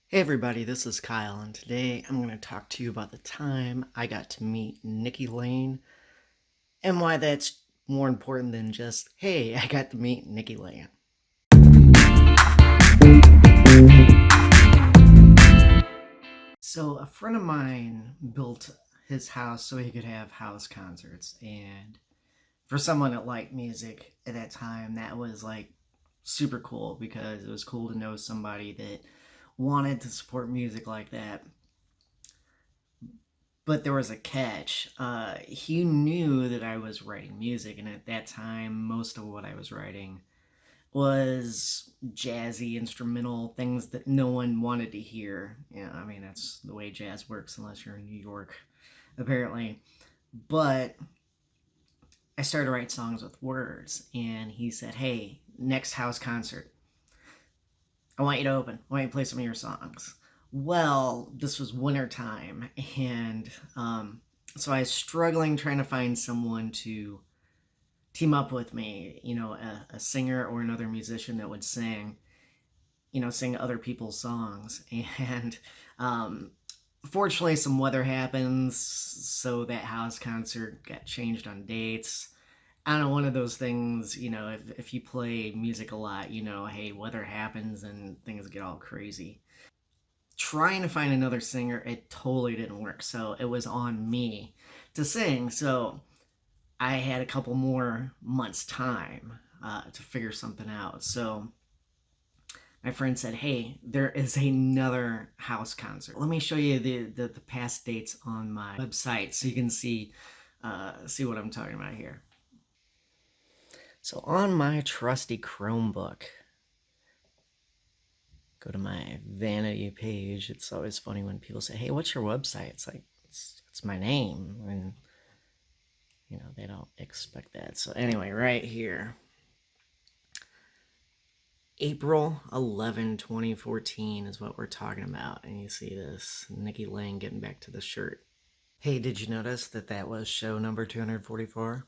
Hey everybody, this is Kyle, and today I'm going to talk to you about the time I got to meet Nikki Lane and why that's more important than just, hey, I got to meet Nikki Lane. So, a friend of mine built his house so he could have house concerts, and for someone that liked music at that time, that was like super cool because it was cool to know somebody that wanted to support music like that. But there was a catch. He knew that I was writing music, and at that time, most of what I was writing was jazzy, instrumental things that no one wanted to hear. Yeah, I mean, that's the way jazz works, unless you're in New York, apparently. But I started to write songs with words, and he said, "Hey, next house concert, I want you to open. I want you to play some of your songs." Well, this was winter time, and so I was struggling trying to find someone to team up with me, a singer or another musician that would sing, sing other people's songs. And fortunately, some weather happens, so that house concert got changed on dates. I don't know, one of those things, if you play music a lot, hey, weather happens and things get all crazy. Trying to find another singer, it totally didn't work. So it was on me to sing. So I had a couple more months' time to figure something out. So my friend said, "Hey, there is another house concert. Let me show you the past dates on my website so you can see what I'm talking about here." So on my trusty Chromebook, go to my vanity page. It's always funny when people say, "Hey, what's your website?" It's like it's my name, and they don't expect that. So anyway, right here, April 11, 2014 is what we're talking about, and you see this Nikki Lane getting back to the shirt. Hey, did you notice that that was show number 244?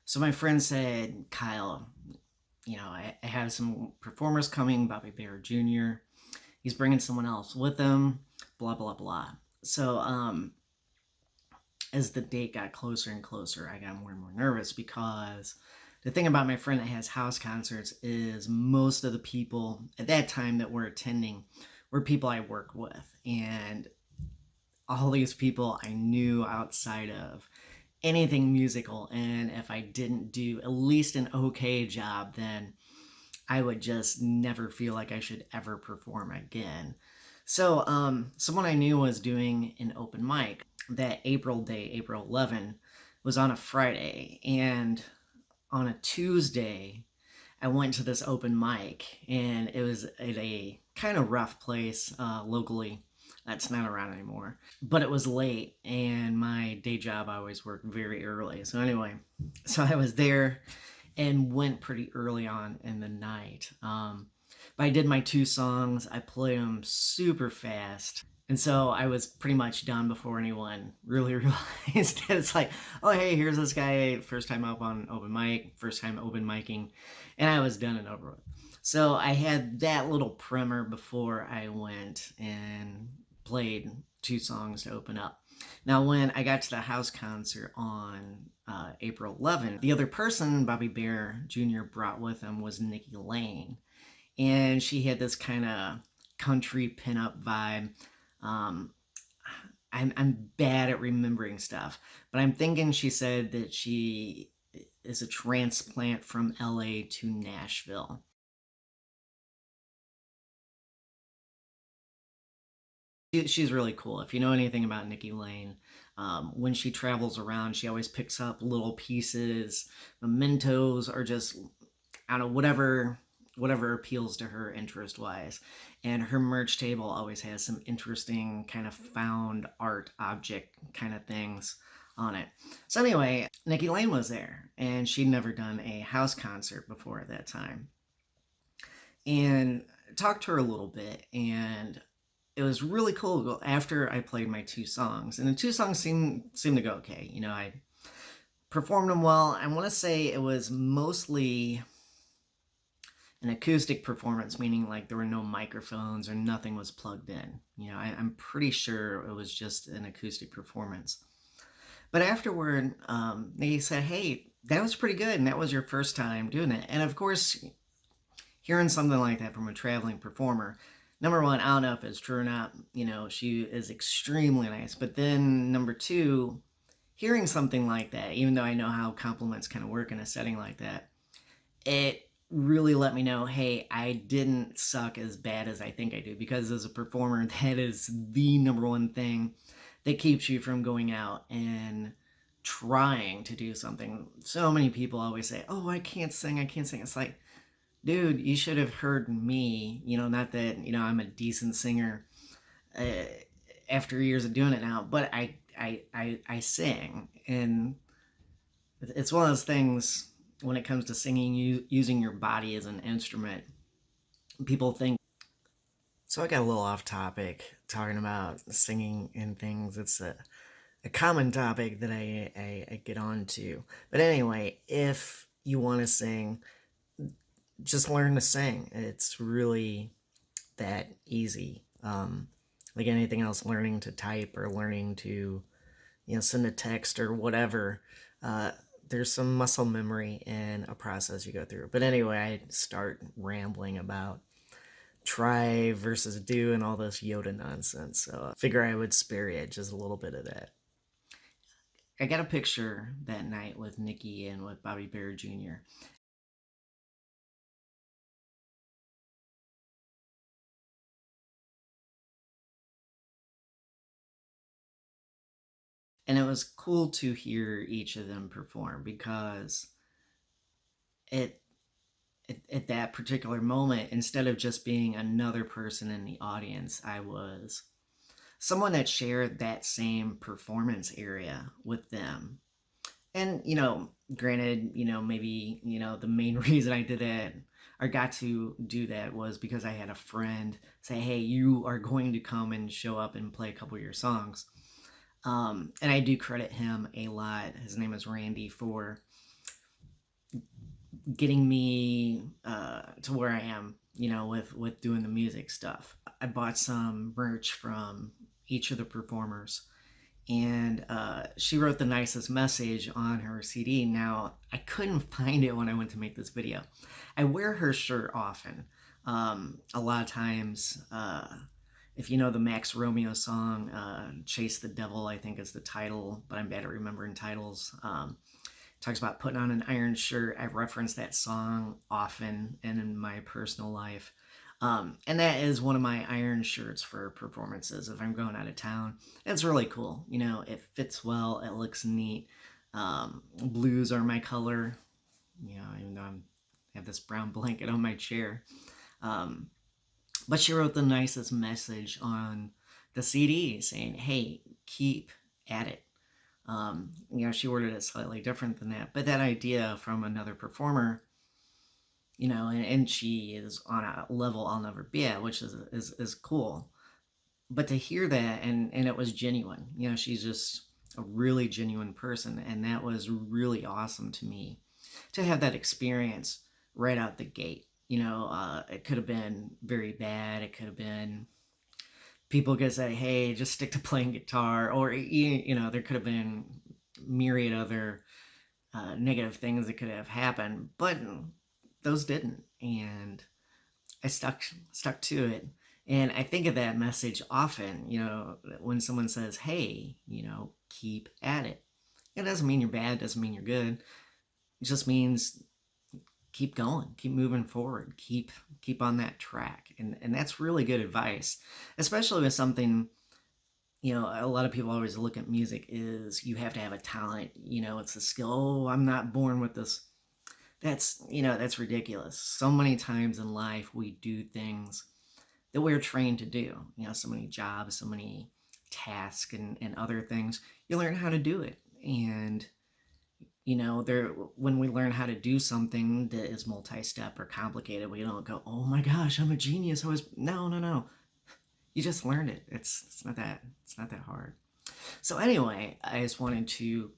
So my friend said, "Kyle, I have some performers coming, Bobby Bear Jr. He's bringing someone else with him, blah, blah, blah." So, as the date got closer and closer, I got more and more nervous because the thing about my friend that has house concerts is most of the people at that time that were attending were people I work with. And all these people I knew outside of anything musical. And if I didn't do at least an okay job, then I would just never feel like I should ever perform again. So, someone I knew was doing an open mic. That April day, April 11, was on a Friday, and on a Tuesday, I went to this open mic, and it was at a kind of rough place locally. That's not around anymore. But it was late, and my day job, I always work very early. So, anyway, so I was there and went pretty early on in the night. But I did my two songs, I played them super fast. And so I was pretty much done before anyone really realized that it's like, oh, hey, here's this guy, first time up on open mic, first time open micing, and I was done and over with. So I had that little primer before I went and played two songs to open up. Now, when I got to the house concert on April 11th, the other person Bobby Bear Jr. brought with him was Nikki Lane. And she had this kind of country pinup vibe. Um, I'm bad at remembering stuff, but I'm thinking she said that she is a transplant from LA to Nashville. She's really cool. If you know anything about Nikki Lane, when she travels around, she always picks up little pieces, mementos, or just I don't know, whatever appeals to her interest wise. And her merch table always has some interesting kind of found art object kind of things on it. So anyway, Nikki Lane was there, and she'd never done a house concert before at that time. And talked to her a little bit, and it was really cool after I played my two songs. And the two songs seemed to go okay. I performed them well. I want to say it was mostly an acoustic performance, meaning like there were no microphones or nothing was plugged in. I'm pretty sure it was just an acoustic performance. But afterward, they said, hey, that was pretty good, and that was your first time doing it. And of course, hearing something like that from a traveling performer, number one, I don't know if it's true or not. She is extremely nice. But then number two, hearing something like that, even though I know how compliments kind of work in a setting like that, it really let me know, hey, I didn't suck as bad as I think I do. Because as a performer, that is the number one thing that keeps you from going out and trying to do something. So many people always say, oh, I can't sing. It's like, dude, you should have heard me. Not that, I'm a decent singer uh, after years of doing it now, but I sing. And it's one of those things when it comes to singing, using your body as an instrument. People think. So I got a little off topic talking about singing and things. It's a common topic that I get on to. But anyway, if you want to sing, just learn to sing. It's really that easy. Like anything else, learning to type or learning to, send a text or whatever. There's some muscle memory and a process you go through. But anyway, I start rambling about try versus do and all this Yoda nonsense. So I figure I would spare you just a little bit of that. I got a picture that night with Nikki and with Bobby Bear Jr. And it was cool to hear each of them perform because it at that particular moment, instead of just being another person in the audience, I was someone that shared that same performance area with them. And, granted, maybe, the main reason I did that or got to do that was because I had a friend say, hey, you are going to come and show up and play a couple of your songs. And I do credit him a lot. His name is Randy, for getting me to where I am, with doing the music stuff. I bought some merch from each of the performers, and she wrote the nicest message on her CD. Now, I couldn't find it when I went to make this video. I wear her shirt often. A lot of times, if you know the Max Romeo song, Chase the Devil, I think is the title, but I'm bad at remembering titles. Talks about putting on an iron shirt. I reference that song often and in my personal life. And that is one of my iron shirts for performances if I'm going out of town. It's really cool. It fits well. It looks neat. Blues are my color. Even though I have this brown blanket on my chair. But she wrote the nicest message on the CD saying, hey, keep at it. She worded it slightly different than that, but that idea from another performer, and she is on a level I'll never be at, which is cool. But to hear that, and it was genuine, she's just a really genuine person, and that was really awesome to me to have that experience right out the gate. It could have been very bad. It could have been people could say, hey, just stick to playing guitar, or there could have been myriad other negative things that could have happened, but those didn't, and I stuck to it. And I think of that message often, when someone says, hey, keep at it. It doesn't mean you're bad, doesn't mean you're good. It just means keep going, keep moving forward, keep on that track. And that's really good advice, especially with something, a lot of people always look at music is you have to have a talent, it's a skill. Oh, I'm not born with this. That's ridiculous. So many times in life we do things that we're trained to do, so many jobs, so many tasks and other things. You learn how to do it. And when we learn how to do something that is multi-step or complicated, we don't go, oh my gosh, I'm a genius. No. You just learned it. It's not that hard. So anyway, I just wanted to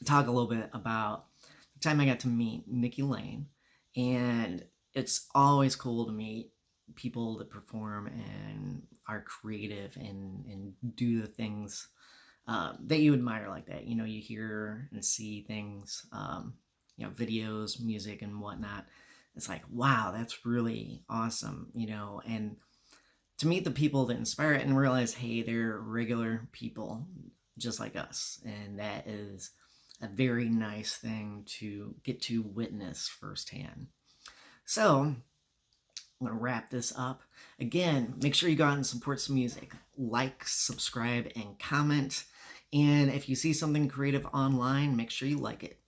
talk a little bit about the time I got to meet Nikki Lane. And it's always cool to meet people that perform and are creative and do the things that you admire like that. You hear and see things, videos, music, and whatnot. It's like, wow, that's really awesome, and to meet the people that inspire it and realize, hey, they're regular people just like us. And that is a very nice thing to get to witness firsthand. So, I'm going to wrap this up. Again, make sure you go out and support some music. Like, subscribe, and comment. And if you see something creative online, make sure you like it.